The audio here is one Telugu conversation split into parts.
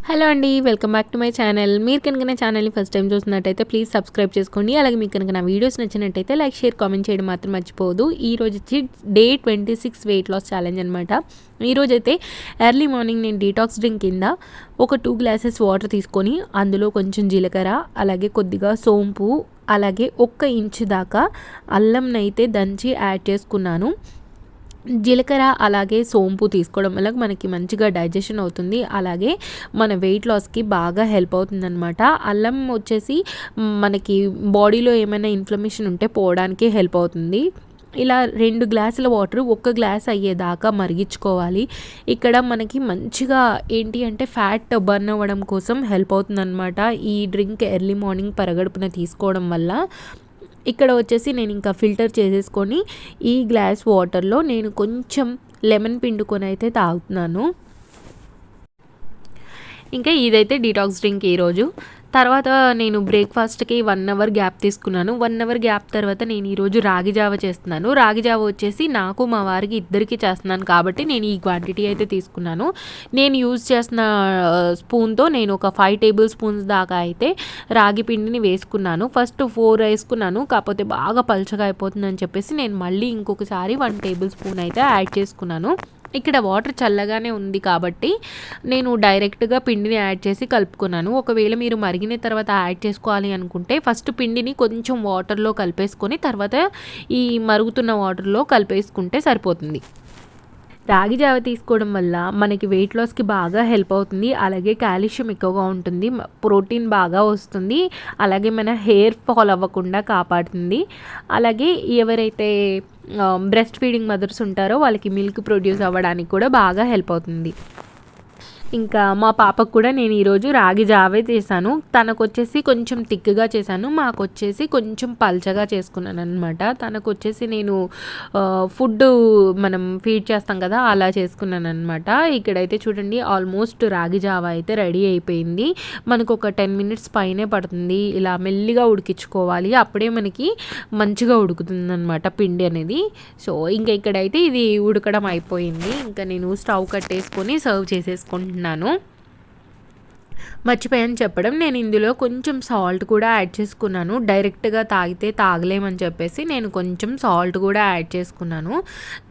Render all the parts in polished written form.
హలో అండి, welcome back to my channel. మీరు కనుక నా ఛానల్ని ఫస్ట్ టైం చూసినట్టయితే ప్లీజ్ సబ్స్క్రైబ్ చేసుకోండి. అలాగే మీకు కనుక నా వీడియోస్ నచ్చినట్టయితే లైక్, షేర్, కామెంట్ చేయడం మాత్రం మర్చిపోవద్దు. ఈరోజు వచ్చి డే 26 వెయిట్ లాస్ ఛాలెంజ్ అనమాట. ఈరోజు అయితే ఎర్లీ మార్నింగ్ నేను డీటాక్స్ డ్రింక్ కింద ఒక 2 గ్లాసెస్ వాటర్ తీసుకొని అందులో కొంచెం జీలకర్ర, అలాగే కొద్దిగా సోంపు, అలాగే 1 ఇంచు దాకా అల్లంనైతే దంచి యాడ్ చేసుకున్నాను. జీలకర్ర అలాగే సోంపు తీసుకోవడం వల్ల మనకి మంచిగా డైజెషన్ అవుతుంది. అలాగే మన వెయిట్ లాస్కి బాగా హెల్ప్ అవుతుందన్నమాట. అల్లం వచ్చేసి మనకి బాడీలో ఏమైనా ఇన్ఫ్లమేషన్ ఉంటే పోవడానికి హెల్ప్ అవుతుంది. ఇలా 2 గ్లాసుల వాటర్ 1 గ్లాస్ అయ్యేదాకా మరిగించుకోవాలి. ఇక్కడ మనకి మంచిగా ఏంటి అంటే ఫ్యాట్ బర్న్ అవ్వడం కోసం హెల్ప్ అవుతుందన్నమాట ఈ డ్రింక్ ఎర్లీ మార్నింగ్ పరగడుపున తీసుకోవడం వల్ల. ఇక్కడ వచ్చేసి నేను ఇంకా ఫిల్టర్ చేసేసుకొని ఈ గ్లాస్ వాటర్లో నేను కొంచెం లెమన్ పిండుకొని అయితే తాగుతున్నాను. ఇంకా ఇదైతే డీటాక్స్ డ్రింక్ ఈరోజు. తర్వాత నేను బ్రేక్ఫాస్ట్కి 1 అవర్ గ్యాప్ తీసుకున్నాను. 1 అవర్ గ్యాప్ తర్వాత నేను ఈరోజు రాగి జావ చేస్తున్నాను. రాగి జావ వచ్చేసి నాకు మా వారికి ఇద్దరికి చేస్తున్నాను కాబట్టి నేను ఈ క్వాంటిటీ అయితే తీసుకున్నాను. నేను యూజ్ చేసిన స్పూన్తో నేను ఒక 5 టేబుల్ స్పూన్స్ దాకా అయితే రాగి పిండిని వేసుకున్నాను. ఫస్ట్ 4 వేసుకున్నాను, కాకపోతే బాగా పలుచగా అయిపోతుందని చెప్పేసి నేను మళ్ళీ ఇంకొకసారి 1 టేబుల్ స్పూన్ అయితే యాడ్ చేసుకున్నాను. ఇక్కడ వాటర్ చల్లగానే ఉంది కాబట్టి నేను డైరెక్ట్గా పిండిని యాడ్ చేసి కలుపుకున్నాను. ఒకవేళ మీరు మరిగిన తర్వాత యాడ్ చేసుకోవాలి అనుకుంటే ఫస్ట్ పిండిని కొంచెం వాటర్లో కలిపేసుకొని తర్వాత ఈ మరుగుతున్న వాటర్లో కలిపేసుకుంటే సరిపోతుంది. రాగి జావ తీసుకోవడం వల్ల మనకి వెయిట్ లాస్కి బాగా హెల్ప్ అవుతుంది. అలాగే కాల్షియం ఎక్కువగా ఉంటుంది, ప్రోటీన్ బాగా వస్తుంది, అలాగే మన హెయిర్ ఫాల్ అవ్వకుండా కాపాడుతుంది. అలాగే ఎవరైతే బ్రెస్ట్ ఫీడింగ్ మదర్స్ ఉంటారో వాళ్ళకి మిల్క్ ప్రొడ్యూస్ అవ్వడానికి కూడా బాగా హెల్ప్ అవుతుంది. ఇంకా మా పాపకు కూడా నేను ఈరోజు రాగి జావే చేశాను. తనకు వచ్చేసి కొంచెం థిక్గా చేశాను, మాకు వచ్చేసి కొంచెం పల్చగా చేసుకున్నాను అనమాట. తనకు వచ్చేసి నేను ఫుడ్ మనం ఫీడ్ చేస్తాం కదా అలా చేసుకున్నాను అనమాట. ఇక్కడైతే చూడండి ఆల్మోస్ట్ రాగి జావ అయితే రెడీ అయిపోయింది. మనకు ఒక 10 మినిట్స్ పైనే పడుతుంది. ఇలా మెల్లిగా ఉడికించుకోవాలి, అప్పుడే మనకి మంచిగా ఉడుకుతుంది అనమాట పిండి అనేది. సో ఇంకా ఇక్కడైతే ఇది ఉడకడం అయిపోయింది. ఇంకా నేను స్టవ్ కట్టేసుకొని సర్వ్ చేసేసుకుంటున్నాను. మర్చిపోయాను చెప్పడం, నేను ఇందులో కొంచెం సాల్ట్ కూడా యాడ్ చేసుకున్నాను. డైరెక్ట్గా తాగితే తాగలేమని చెప్పేసి నేను కొంచెం సాల్ట్ కూడా యాడ్ చేసుకున్నాను.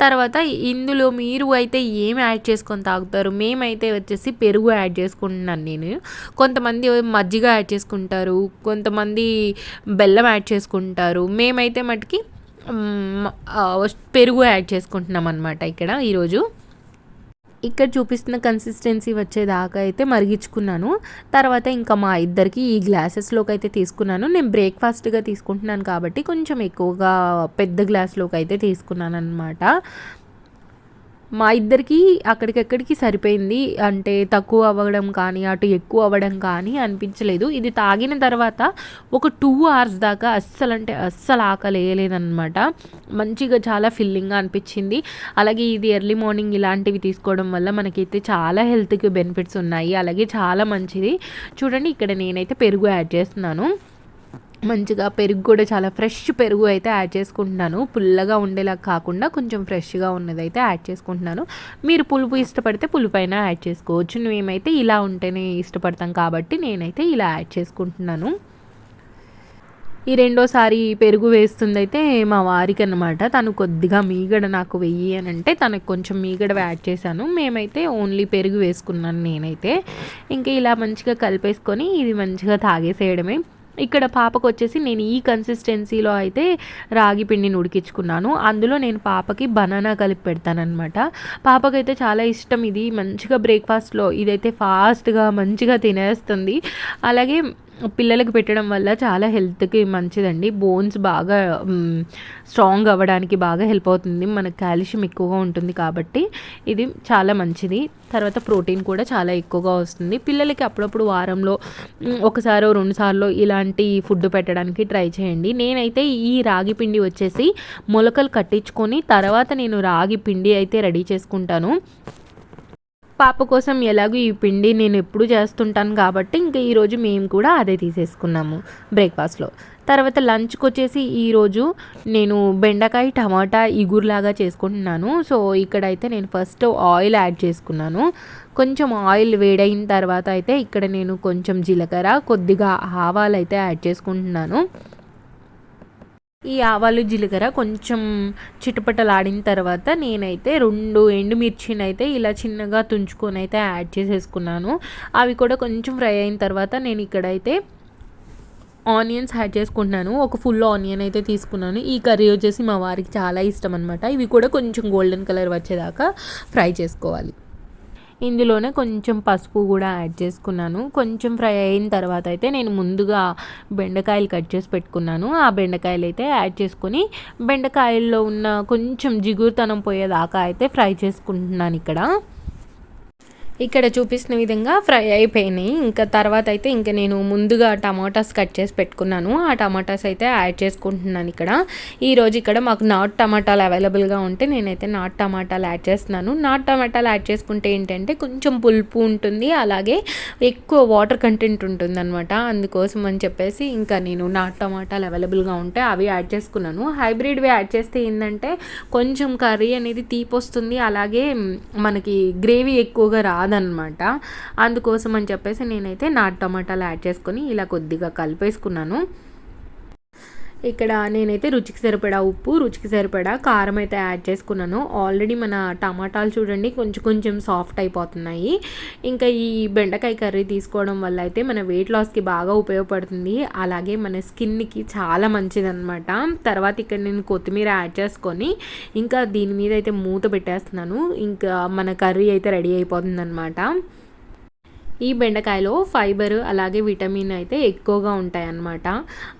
తర్వాత ఇందులో మీరు అయితే ఏం యాడ్ చేసుకొని తాగుతారు? మేమైతే వచ్చేసి పెరుగు యాడ్ చేసుకుంటున్నాను నేను. కొంతమంది మజ్జిగ యాడ్ చేసుకుంటారు, కొంతమంది బెల్లం యాడ్ చేసుకుంటారు. మేమైతే మటుకి పెరుగు యాడ్ చేసుకుంటున్నాం అనమాట ఈరోజు. ఇక్కడ చూపిస్తున్న కన్సిస్టెన్సీ వచ్చేదాకా అయితే మరిగించుకున్నాను. తర్వాత ఇంకా మా ఇద్దరికి ఈ గ్లాసెస్లోకి అయితే తీసుకున్నాను. నేను బ్రేక్ఫాస్ట్గా తీసుకుంటున్నాను కాబట్టి కొంచెం ఎక్కువగా పెద్ద గ్లాస్లోకి అయితే తీసుకున్నాను అనమాట. మా ఇద్దరికి అక్కడికక్కడికి సరిపోయింది, అంటే తక్కువ అవ్వడం కానీ అటు ఎక్కువ అవ్వడం కానీ అనిపించలేదు. ఇది తాగిన తర్వాత ఒక 2 అవర్స్ దాకా అస్సలు ఆకలి వేయలేదన్నమాట. మంచిగా చాలా ఫిల్లింగ్గా అనిపించింది. అలాగే ఇది ఎర్లీ మార్నింగ్ ఇలాంటివి తీసుకోవడం వల్ల మనకైతే చాలా హెల్త్కి బెనిఫిట్స్ ఉన్నాయి, అలాగే చాలా మంచిది. చూడండి ఇక్కడ నేనైతే పెరుగు యాడ్ చేస్తున్నాను. మంచిగా పెరుగు కూడా చాలా ఫ్రెష్ పెరుగు అయితే యాడ్ చేసుకుంటున్నాను. పుల్లగా ఉండేలా కాకుండా కొంచెం ఫ్రెష్గా ఉన్నదైతే యాడ్ చేసుకుంటున్నాను. మీరు పులుపు ఇష్టపడితే పులుపైన యాడ్ చేసుకోవచ్చు. మేమైతే ఇలా ఉంటేనే ఇష్టపడతాం కాబట్టి నేనైతే ఇలా యాడ్ చేసుకుంటున్నాను. ఈ రెండోసారి పెరుగు వేస్తుందైతే మా వారికి అనమాట. తను కొద్దిగా మీగడ నాకు వెయ్యి అని అంటే తనకు కొంచెం మీగడ యాడ్ చేశాను. మేమైతే ఓన్లీ పెరుగు వేసుకున్నాను నేనైతే. ఇంకా ఇలా మంచిగా కలిపేసుకొని ఇది మంచిగా తాగేసేయడమే. ఇక్కడ పాపకు వచ్చేసి నేను ఈ కన్సిస్టెన్సీలో అయితే రాగి పిండిని ఉడికించుకున్నాను. అందులో నేను పాపకి బనానా కలిపి పెడతానమాట. పాపకైతే చాలా ఇష్టం ఇది. మంచిగా బ్రేక్ఫాస్ట్లో ఇదైతే ఫాస్ట్గా మంచిగా తినేస్తుంది. అలాగే పిల్లలకు పెట్టడం వల్ల చాలా హెల్త్కి మంచిదండి. బోన్స్ బాగా స్ట్రాంగ్ అవ్వడానికి బాగా హెల్ప్ అవుతుంది. మనకు కాల్షియం ఎక్కువగా ఉంటుంది కాబట్టి ఇది చాలా మంచిది. తర్వాత ప్రోటీన్ కూడా చాలా ఎక్కువగా వస్తుంది. పిల్లలకి అప్పుడప్పుడు వారంలో 1 2 సార్లు ఇలాంటి ఫుడ్ పెట్టడానికి ట్రై చేయండి. నేనైతే ఈ రాగి పిండి వచ్చేసి మొలకలు కట్టించుకొని తర్వాత నేను రాగి పిండి అయితే రెడీ చేసుకుంటాను. పాప కోసం ఎలాగో ఈ పిండి నేను ఎప్పుడు చేస్తుంటాను కాబట్టి ఇంకా ఈరోజు మేము కూడా అదే తీసేసుకున్నాము బ్రేక్ఫాస్ట్లో. తర్వాత లంచ్కి వచ్చేసి ఈరోజు నేను బెండకాయ టమాటా ఇగురులాగా చేసుకుంటున్నాను. సో ఇక్కడైతే నేను ఫస్ట్ ఆయిల్ యాడ్ చేసుకున్నాను. కొంచెం ఆయిల్ వేడైన తర్వాత అయితే ఇక్కడ నేను కొంచెం జీలకర్ర, కొద్దిగా ఆవాలు అయితే యాడ్ చేసుకుంటున్నాను. ఈ ఆవాలు జీలకర్ర కొంచెం చిటపటలాడిన తర్వాత నేనైతే 2 ఎండుమిర్చిని అయితే ఇలా చిన్నగా తుంచుకొని అయితే యాడ్ చేసేసుకున్నాను. అవి కూడా కొంచెం ఫ్రై అయిన తర్వాత నేను ఇక్కడైతే ఆనియన్స్ యాడ్ చేసుకుంటున్నాను. ఒక ఫుల్ ఆనియన్ అయితే తీసుకున్నాను. ఈ కర్రీ వచ్చేసి మా వారికి చాలా ఇష్టం అనమాట. ఇవి కూడా కొంచెం గోల్డెన్ కలర్ వచ్చేదాకా ఫ్రై చేసుకోవాలి. ఇందులోనే కొంచెం పసుపు కూడా యాడ్ చేసుకున్నాను. కొంచెం ఫ్రై అయిన తర్వాత అయితే నేను ముందుగా బెండకాయలు కట్ చేసి పెట్టుకున్నాను. ఆ బెండకాయలు అయితే యాడ్ చేసుకొని బెండకాయల్లో ఉన్న కొంచెం జిగురుతనం పోయేదాకా అయితే ఫ్రై చేసుకుంటున్నాను. ఇక్కడ చూపిస్తున్న విధంగా ఫ్రై అయిపోయినాయి. ఇంకా తర్వాత అయితే ఇంకా నేను ముందుగా టమాటాస్ కట్ చేసి పెట్టుకున్నాను. ఆ టమాటాస్ అయితే యాడ్ చేసుకుంటున్నాను. ఈరోజు ఇక్కడ మాకు నాటు టమాటాలు అవైలబుల్గా ఉంటే నేనైతే నాటు టమాటాలు యాడ్ చేస్తున్నాను. నాటు టమాటాలు యాడ్ చేసుకుంటే ఏంటంటే కొంచెం పులుపు ఉంటుంది, అలాగే ఎక్కువ వాటర్ కంటెంట్ ఉంటుంది అనమాట. అందుకోసం అని చెప్పేసి ఇంకా నేను నాటు టమాటాలు అవైలబుల్గా ఉంటే అవి యాడ్ చేసుకున్నాను. హైబ్రిడ్వి యాడ్ చేస్తే ఏంటంటే కొంచెం కర్రీ అనేది తీపి వస్తుంది, అలాగే మనకి గ్రేవీ ఎక్కువగా రాదనమాట. అందుకోసం అని చెప్పేసి నేనైతే నాటు టమాటాలు యాడ్ చేసుకొని ఇలా కొద్దిగా కలిపేసుకున్నాను. ఇక్కడ నేనైతే రుచికి సరిపడా ఉప్పు, రుచికి సరిపడా కారం అయితే యాడ్ చేసుకున్నాను. ఆల్రెడీ మన టమాటాలు చూడండి కొంచెం సాఫ్ట్ అయిపోతున్నాయి. ఇంకా ఈ బెండకాయ కర్రీ తీసుకోవడం వల్ల అయితే మన వెయిట్ లాస్కి బాగా ఉపయోగపడుతుంది, అలాగే మన స్కిన్కి చాలా మంచిదన్నమాట. తర్వాత ఇక్కడ నేను కొత్తిమీర యాడ్ చేసుకొని ఇంకా దీని మీద అయితే మూత పెట్టేస్తున్నాను. ఇంకా మన కర్రీ అయితే రెడీ అయిపోతుంది అనమాట. ఈ బెండకాయలో ఫైబర్ అలాగే విటమిన్ అయితే ఎక్కువగా ఉంటాయి అన్నమాట.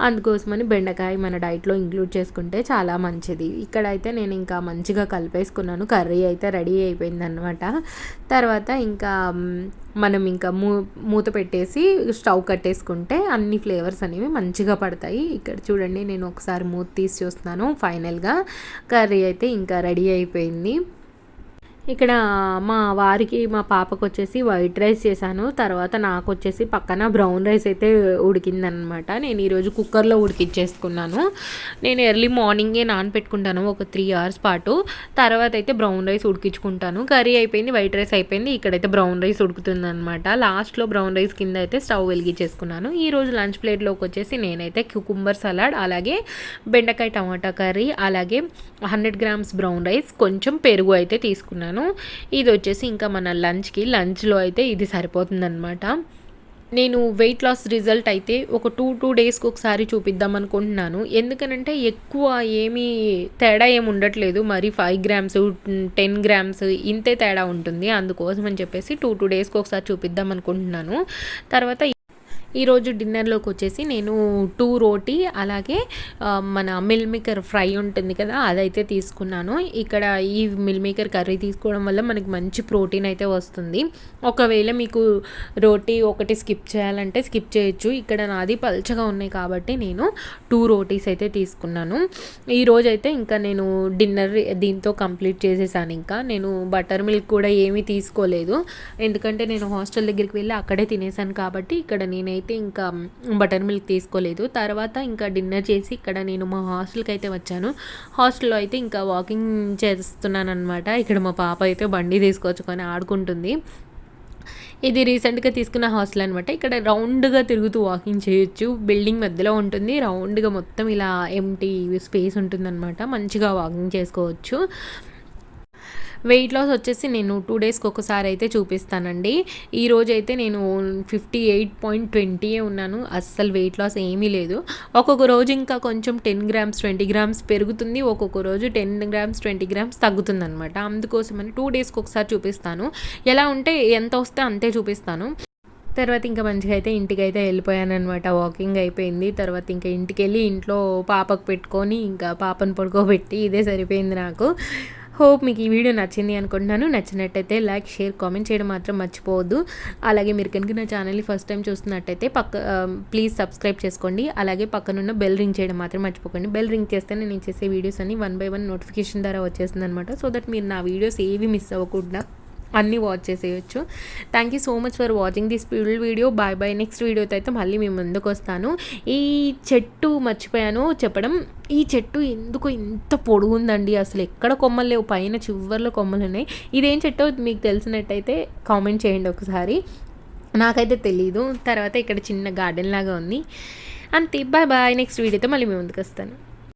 అందుకోసమని బెండకాయ మన డైట్లో ఇంక్లూడ్ చేసుకుంటే చాలా మంచిది. ఇక్కడైతే నేను ఇంకా మంచిగా కలిపేసుకున్నాను. కర్రీ అయితే రెడీ అయిపోయింది అనమాట. తర్వాత ఇంకా మనం ఇంకా మూత పెట్టేసి స్టవ్ కట్టేసుకుంటే అన్ని ఫ్లేవర్స్ అనేవి మంచిగా పడతాయి. ఇక్కడ చూడండి నేను ఒకసారి మూత తీసి చూస్తున్నాను. ఫైనల్గా కర్రీ అయితే ఇంకా రెడీ అయిపోయింది. ఇక్కడ మా వారికి మా పాపకు వచ్చేసి వైట్ రైస్ చేశాను. తర్వాత నాకు వచ్చేసి పక్కన బ్రౌన్ రైస్ అయితే ఉడికిందనమాట. నేను ఈరోజు కుక్కర్లో ఉడికిచ్చేసుకున్నాను. నేను ఎర్లీ మార్నింగే నానపెట్టుకుంటాను ఒక 3 hours పాటు. తర్వాత అయితే బ్రౌన్ రైస్ ఉడికించుకుంటాను. కర్రీ అయిపోయింది, వైట్ రైస్ అయిపోయింది. ఇక్కడైతే బ్రౌన్ రైస్ ఉడుకుతుంది అనమాట. లాస్ట్లో బ్రౌన్ రైస్ కింద అయితే స్టవ్ వెలిగించేసుకున్నాను. ఈరోజు లంచ్ ప్లేట్లోకి వచ్చేసి నేనైతే క్యూకుంబర్ సలాడ్, అలాగే బెండకాయ టమాటా కర్రీ, అలాగే 100 grams బ్రౌన్ రైస్, కొంచెం పెరుగు అయితే తీసుకున్నాను. ఇది వచ్చేసి ఇంకా మన లంచ్లో అయితే ఇది సరిపోతుందన్నమాట. నేను వెయిట్ లాస్ రిజల్ట్ అయితే ఒక 2 daysకి ఒకసారి చూపిద్దాం అనుకుంటున్నాను. ఎందుకనంటే ఎక్కువ ఏమీ తేడా ఏమి ఉండట్లేదు. మరి 5 grams 10 grams ఇంతే తేడా ఉంటుంది. అందుకోసం అని చెప్పేసి 2 daysకి ఒకసారి చూపిద్దాం అనుకుంటున్నాను. తర్వాత ఈరోజు డిన్నర్లోకి వచ్చేసి నేను 2 రోటీ, అలాగే మన మిల్ మేకర్ ఫ్రై ఉంటుంది కదా అదైతే తీసుకున్నాను. ఇక్కడ ఈ మిల్ మేకర్ కర్రీ తీసుకోవడం వల్ల మనకి మంచి ప్రోటీన్ అయితే వస్తుంది. ఒకవేళ మీకు రోటీ ఒకటి స్కిప్ చేయాలంటే స్కిప్ చేయొచ్చు. ఇక్కడ నాది పల్చగా ఉన్నాయి కాబట్టి నేను 2 రోటీస్ అయితే తీసుకున్నాను. ఈరోజు అయితే ఇంకా నేను డిన్నర్ దీంతో కంప్లీట్ చేసేసాను. ఇంకా నేను బటర్ మిల్క్ కూడా ఏమీ తీసుకోలేదు, ఎందుకంటే నేను హాస్టల్ దగ్గరికి వెళ్ళి అక్కడే తినేసాను కాబట్టి ఇక్కడ నేనైతే ఇంకా బటర్ మిల్క్ తీసుకోలేదు. తర్వాత ఇంకా డిన్నర్ చేసి ఇక్కడ నేను మా హాస్టల్కి అయితే వచ్చాను. హాస్టల్లో అయితే ఇంకా వాకింగ్ చేస్తున్నాను అనమాట. ఇక్కడ మా పాప అయితే బండి తీసుకొచ్చుకొని ఆడుకుంటుంది. ఇది రీసెంట్గా తీసుకున్న హాస్టల్ అనమాట. ఇక్కడ రౌండ్గా తిరుగుతూ వాకింగ్ చేయొచ్చు. బిల్డింగ్ మధ్యలో ఉంటుంది, రౌండ్గా మొత్తం ఇలా ఎంటీ స్పేస్ ఉంటుందన్నమాట. మంచిగా వాకింగ్ చేసుకోవచ్చు. వెయిట్ లాస్ వచ్చేసి నేను 2 daysకి ఒకసారి అయితే చూపిస్తానండి. ఈరోజు అయితే నేను 58.20 ఉన్నాను. అస్సలు వెయిట్ లాస్ ఏమీ లేదు. ఒక్కొక్క రోజు ఇంకా కొంచెం 10 grams 20 grams పెరుగుతుంది, ఒక్కొక్క రోజు 10 grams 20 grams తగ్గుతుంది అనమాట. అందుకోసమని 2 daysకి ఒకసారి చూపిస్తాను. ఎలా ఉంటే ఎంత వస్తే అంతే చూపిస్తాను. తర్వాత ఇంకా మంచిగా అయితే ఇంటికైతే వెళ్ళిపోయాను అనమాట. వాకింగ్ అయిపోయింది. తర్వాత ఇంకా ఇంటికి వెళ్ళి ఇంట్లో పాపకు పెట్టుకొని ఇంకా పాపను పడుకోబెట్టి ఇదే సరిపోయింది నాకు. హోప్ మీకు ఈ వీడియో నచ్చింది అనుకుంటున్నాను. నచ్చినట్టయితే లైక్, షేర్, కామెంట్ చేయడం మాత్రం మర్చిపోవద్దు. అలాగే మీరు కనుక నా ఛానల్ని ఫస్ట్ టైం చూస్తున్నట్టయితే ప్లీజ్ సబ్స్క్రైబ్ చేసుకోండి. అలాగే పక్కనున్న బెల్ రింగ్ చేయడం మాత్రం మర్చిపోకండి. బెల్ రింగ్ చేస్తే నేను చేసే వీడియోస్ అన్ని 1 by 1 నోటిఫికేషన్ ద్వారా వచ్చేస్తుంది అనమాట. సో దట్ మీరు నా వీడియోస్ ఏవి మిస్ అవ్వకుండా అన్నీ వాచ్ చేసేయచ్చు. Thank you so much for watching this full video. Bye bye. Next వీడియోతో అయితే మళ్ళీ మీ ముందుకు వస్తాను. ఈ చెట్టు మర్చిపోయాను చెప్పడం. ఈ చెట్టు ఎందుకు ఇంత పొడుగుందండి, అసలు ఎక్కడ కొమ్మలు లేవు, పైన చివర్లో కొమ్మలు ఉన్నాయి. ఇదేం చెట్టో మీకు తెలిసినట్టయితే కామెంట్ చేయండి ఒకసారి, నాకైతే తెలీదు. తర్వాత ఇక్కడ చిన్న గార్డెన్ లాగా ఉంది. అంతే. Bye bye. నెక్స్ట్ వీడియోతో మళ్ళీ మీ ముందుకు వస్తాను.